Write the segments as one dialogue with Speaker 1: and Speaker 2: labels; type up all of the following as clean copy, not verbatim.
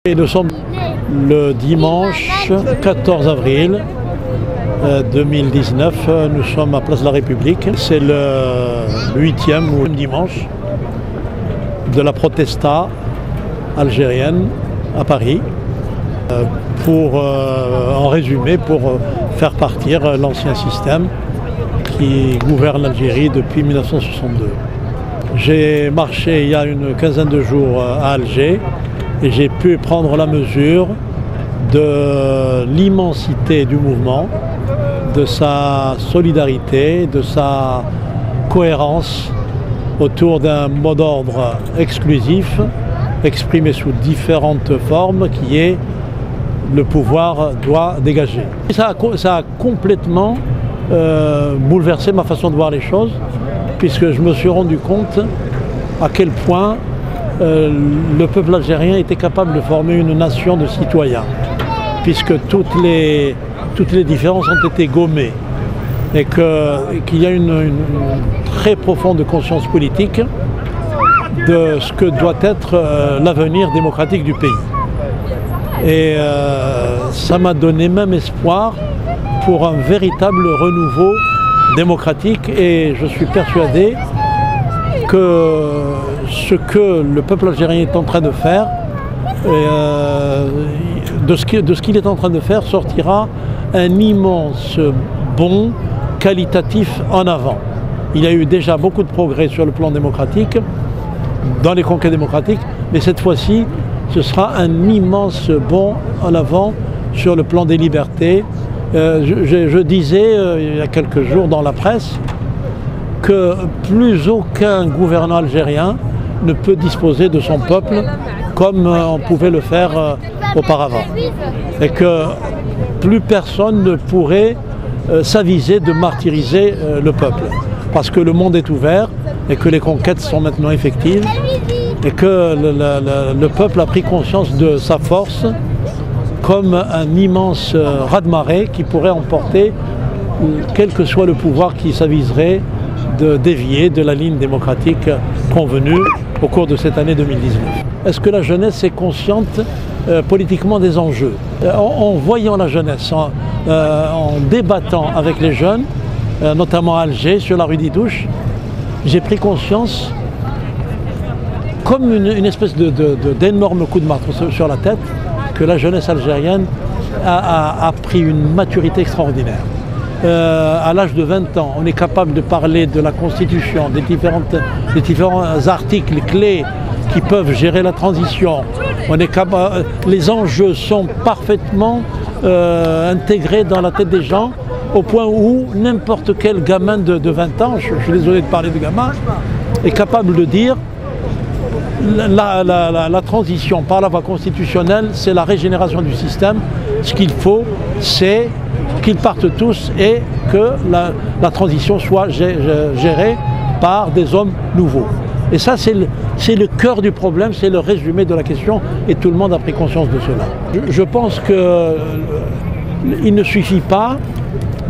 Speaker 1: Et nous sommes le dimanche 14 avril 2019, nous sommes à Place de la République. C'est le 8e ou le dimanche de la protesta algérienne à Paris en résumé, pour faire partir l'ancien système qui gouverne l'Algérie depuis 1962. J'ai marché il y a une quinzaine de jours à Alger et j'ai pu prendre la mesure de l'immensité du mouvement, de sa solidarité, de sa cohérence autour d'un mot d'ordre exclusif, exprimé sous différentes formes, qui est le pouvoir doit dégager. Ça a complètement bouleversé ma façon de voir les choses, puisque je me suis rendu compte à quel point le peuple algérien était capable de former une nation de citoyens, puisque toutes les différences ont été gommées et qu'il y a une très profonde conscience politique de ce que doit être l'avenir démocratique du pays. Et ça m'a donné même espoir pour un véritable renouveau démocratique, et je suis persuadé que ce que le peuple algérien est en train de faire, de ce qu'il est en train de faire, sortira un immense bond qualitatif en avant. Il y a eu déjà beaucoup de progrès sur le plan démocratique, dans les conquêtes démocratiques, mais cette fois-ci, ce sera un immense bond en avant sur le plan des libertés. Je disais il y a quelques jours dans la presse que plus aucun gouvernant algérien ne peut disposer de son peuple comme on pouvait le faire auparavant, et que plus personne ne pourrait s'aviser de martyriser le peuple, parce que le monde est ouvert et que les conquêtes sont maintenant effectives, et que le peuple a pris conscience de sa force comme un immense raz-de-marée qui pourrait emporter quel que soit le pouvoir qui s'aviserait de dévier de la ligne démocratique convenue au cours de cette année 2019. Est-ce que la jeunesse est consciente politiquement des enjeux? En voyant la jeunesse, en débattant avec les jeunes, notamment à Alger, sur la rue d'Idouche, j'ai pris conscience, comme une espèce d'énorme coup de marteau sur la tête, que la jeunesse algérienne a pris une maturité extraordinaire. À l'âge de 20 ans, on est capable de parler de la Constitution, des différents articles clés qui peuvent gérer la transition. Les enjeux sont parfaitement intégrés dans la tête des gens, au point où n'importe quel gamin de 20 ans, je suis désolé de parler de gamin, est capable de dire la transition par la voie constitutionnelle, c'est la régénération du système. Ce qu'il faut, c'est qu'ils partent tous et que la transition soit gérée par des hommes nouveaux. Et ça, c'est le cœur du problème, c'est le résumé de la question, et tout le monde a pris conscience de cela. Je pense qu'il ne suffit pas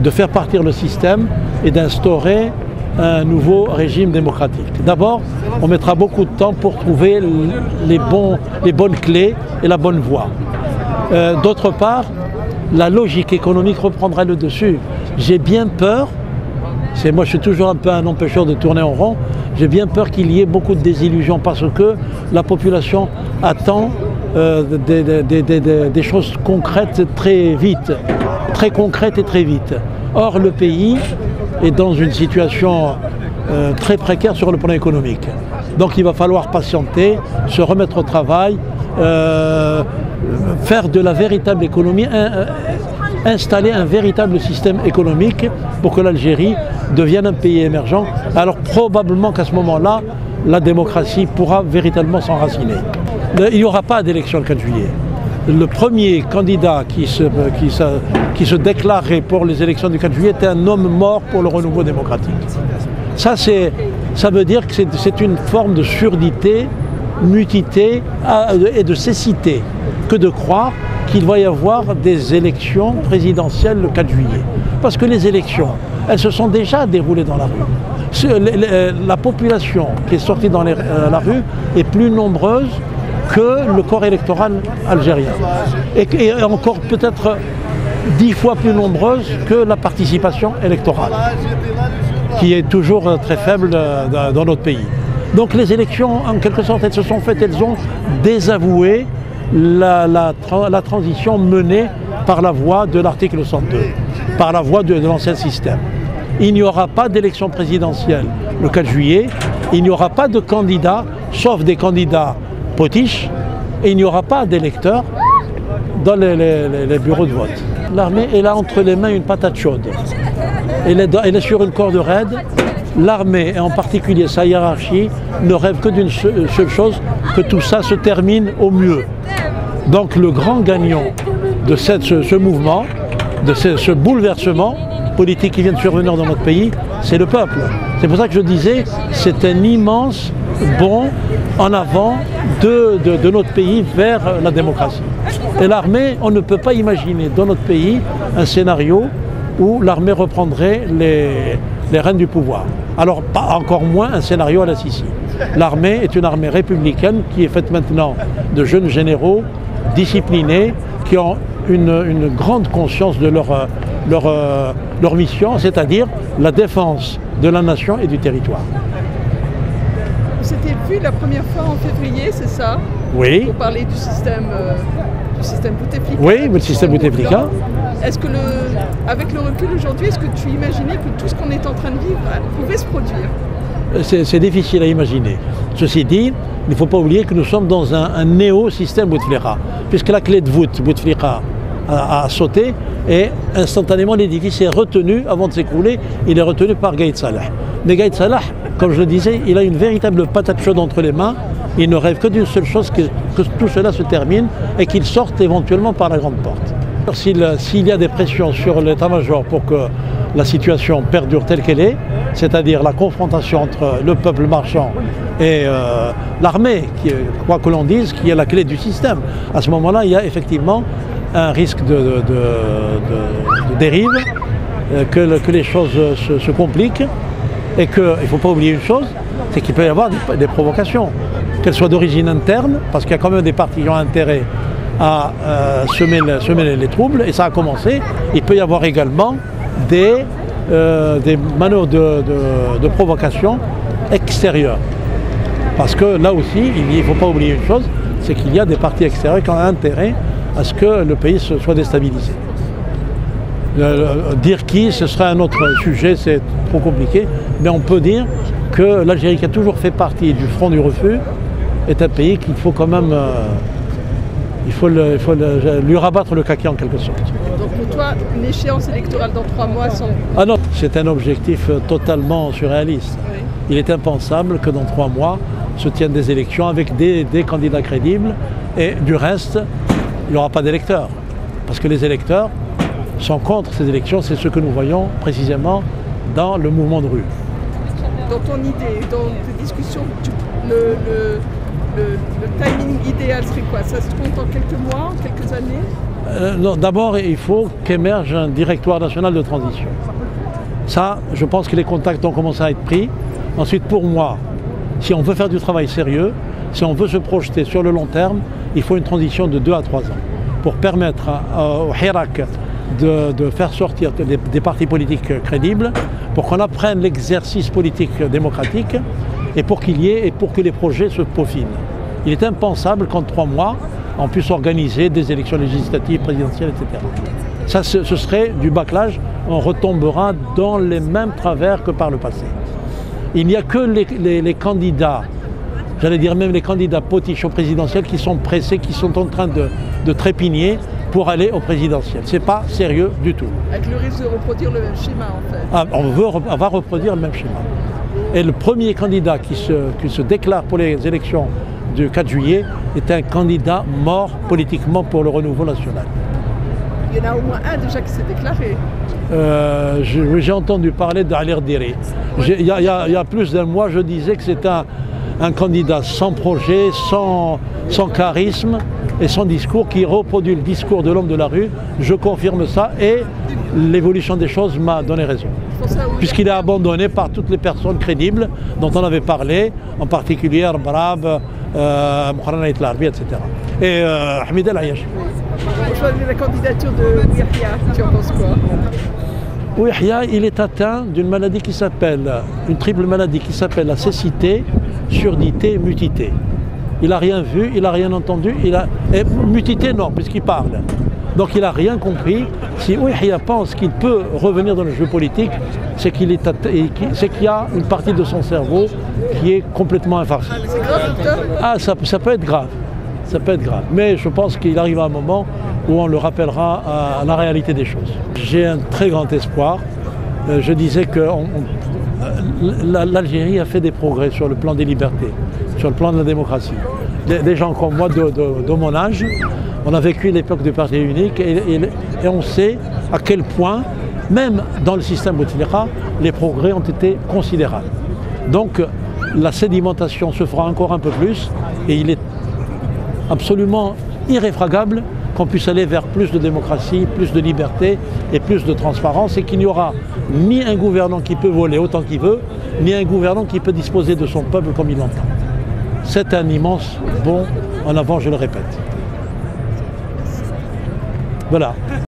Speaker 1: de faire partir le système et d'instaurer un nouveau régime démocratique. D'abord, on mettra beaucoup de temps pour trouver les bonnes clés et la bonne voie. D'autre part, la logique économique reprendra le dessus. J'ai bien peur, moi je suis toujours un peu un empêcheur de tourner en rond, j'ai bien peur qu'il y ait beaucoup de désillusions, parce que la population attend des choses concrètes très vite, très concrètes et très vite. Or, le pays est dans une situation très précaire sur le plan économique. Donc il va falloir patienter, se remettre au travail, faire de la véritable économie, installer un véritable système économique pour que l'Algérie devienne un pays émergent. Alors probablement qu'à ce moment-là, la démocratie pourra véritablement s'enraciner. Il n'y aura pas d'élection le 4 juillet. Le premier candidat qui se déclarait pour les élections du 4 juillet était un homme mort pour le renouveau démocratique. Ça veut dire que c'est une forme de surdité, mutité et de cécité que de croire qu'il va y avoir des élections présidentielles le 4 juillet. Parce que les élections, elles se sont déjà déroulées dans la rue. La population qui est sortie dans la rue est plus nombreuse que le corps électoral algérien. Et encore peut-être 10 fois plus nombreuse que la participation électorale, qui est toujours très faible dans notre pays. Donc les élections, en quelque sorte, elles se sont faites, elles ont désavoué la transition menée par la voie de l'article 102, par la voie de l'ancien système. Il n'y aura pas d'élection présidentielle le 4 juillet, il n'y aura pas de candidats, sauf des candidats potiches, et il n'y aura pas d'électeurs dans les bureaux de vote. L'armée, elle a entre les mains une patate chaude. Elle est sur une corde raide. L'armée, et en particulier sa hiérarchie, ne rêve que d'une seule chose, que tout ça se termine au mieux. Donc le grand gagnant de ce mouvement, de ce bouleversement politique qui vient de survenir dans notre pays, c'est le peuple. C'est pour ça que je disais, c'est un immense bond en avant de notre pays vers la démocratie. Et l'armée, on ne peut pas imaginer dans notre pays un scénario où l'armée reprendrait les rênes du pouvoir. Alors, pas encore moins un scénario à la Sicile. L'armée est une armée républicaine qui est faite maintenant de jeunes généraux disciplinés qui ont une grande conscience de leur mission, c'est-à-dire la défense de la nation et du territoire.
Speaker 2: Vous étiez vu la première fois en février, c'est ça?
Speaker 1: Oui.
Speaker 2: Pour parler du système Bouteflika.
Speaker 1: Oui, le système Bouteflika.
Speaker 2: Est-ce que, avec le recul aujourd'hui, est-ce que tu imaginais que tout ce qu'on est en train de vivre pouvait se produire?
Speaker 1: C'est difficile à imaginer. Ceci dit, il ne faut pas oublier que nous sommes dans un néo-système Bouteflika, puisque la clé de voûte Bouteflika a sauté et instantanément l'édifice est retenu avant de s'écrouler. Il est retenu par Gaïd Salah. Mais Gaïd Salah, comme je le disais, il a une véritable patate chaude entre les mains. Il ne rêve que d'une seule chose, que tout cela se termine et qu'il sorte éventuellement par la grande porte. S'il y a des pressions sur l'état-major pour que la situation perdure telle qu'elle est, c'est-à-dire la confrontation entre le peuple marchand et l'armée, quoi que l'on dise, qui est la clé du système, à ce moment-là, il y a effectivement un risque de dérive, que les choses se compliquent et qu'il ne faut pas oublier une chose, c'est qu'il peut y avoir des provocations, qu'elles soient d'origine interne, parce qu'il y a quand même des partis qui ont intérêt à semer les troubles, et ça a commencé. Il peut y avoir également des manœuvres de provocation extérieures. Parce que là aussi, il ne faut pas oublier une chose, c'est qu'il y a des partis extérieurs qui ont intérêt à ce que le pays soit déstabilisé. Dire qui, ce serait un autre sujet, c'est trop compliqué, mais on peut dire que l'Algérie, qui a toujours fait partie du front du refus, est un pays qu'il faut quand même lui rabattre le caquet en quelque sorte.
Speaker 2: Donc pour toi, une échéance électorale dans 3 mois sans...
Speaker 1: Ah non, c'est un objectif totalement surréaliste. Oui. Il est impensable que dans 3 mois se tiennent des élections avec des candidats crédibles, et du reste, il n'y aura pas d'électeurs. Parce que les électeurs sont contre ces élections, c'est ce que nous voyons précisément dans le mouvement de rue.
Speaker 2: Dans ton idée, dans tes discussions, le timing idéal serait quoi? Ça se compte en quelques mois, quelques années?
Speaker 1: D'abord, il faut qu'émerge un directoire national de transition. Ça, je pense que les contacts ont commencé à être pris. Ensuite, pour moi, si on veut faire du travail sérieux, si on veut se projeter sur le long terme, il faut une transition de 2 à 3 ans pour permettre au Hirak de faire sortir des partis politiques crédibles, pour qu'on apprenne l'exercice politique démocratique et pour qu'il y ait et pour que les projets se peaufinent. Il est impensable qu'en 3 mois, on puisse organiser des élections législatives, présidentielles, etc. Ça, ce serait du bâclage, on retombera dans les mêmes travers que par le passé. Il n'y a que les candidats, j'allais dire même les candidats potiches au présidentiel, qui sont pressés, qui sont en train de trépigner pour aller au présidentiel. C'est pas sérieux du tout.
Speaker 2: Avec le risque de reproduire le même schéma en fait.
Speaker 1: Ah, on va reproduire le même schéma. Et le premier candidat qui se déclare pour les élections du 4 juillet est un candidat mort politiquement pour le renouveau national.
Speaker 2: Il y en a au moins un déjà qui s'est déclaré.
Speaker 1: J'ai entendu parler d'Ali Rdiri. Il y a plus d'un mois, je disais que c'est un candidat sans projet, sans charisme et sans discours, qui reproduit le discours de l'homme de la rue. Je confirme ça et l'évolution des choses m'a donné raison. Puisqu'il est abandonné par toutes les personnes crédibles dont on avait parlé, en particulier Brab, Mouharrana Itla Arbi, etc. Et Hamid El Ayash.
Speaker 2: On choisit la candidature de Yahya, tu en penses quoi?
Speaker 1: Yahya, il est atteint d'une maladie qui s'appelle, une triple maladie qui s'appelle la cécité, surdité, mutité. Il n'a rien vu, il n'a rien entendu, et mutité non, puisqu'il parle. Donc il n'a rien compris. Si Yahya pense qu'il peut revenir dans le jeu politique, c'est qu'il y a une partie de son cerveau qui est complètement infarcée.
Speaker 2: C'est grave, docteur?
Speaker 1: Ah, ça peut être grave. Ça peut être grave. Mais je pense qu'il arrive un moment où on le rappellera à la réalité des choses. J'ai un très grand espoir. Je disais que l'Algérie a fait des progrès sur le plan des libertés, sur le plan de la démocratie. Des gens comme moi de mon âge, on a vécu l'époque du parti unique et on sait à quel point, même dans le système Bouteflika, les progrès ont été considérables. Donc la sédimentation se fera encore un peu plus et il est absolument irréfragable qu'on puisse aller vers plus de démocratie, plus de liberté et plus de transparence et qu'il n'y aura ni un gouvernant qui peut voler autant qu'il veut, ni un gouvernant qui peut disposer de son peuple comme il l'entend. C'est un immense bond en avant, je le répète. Voilà.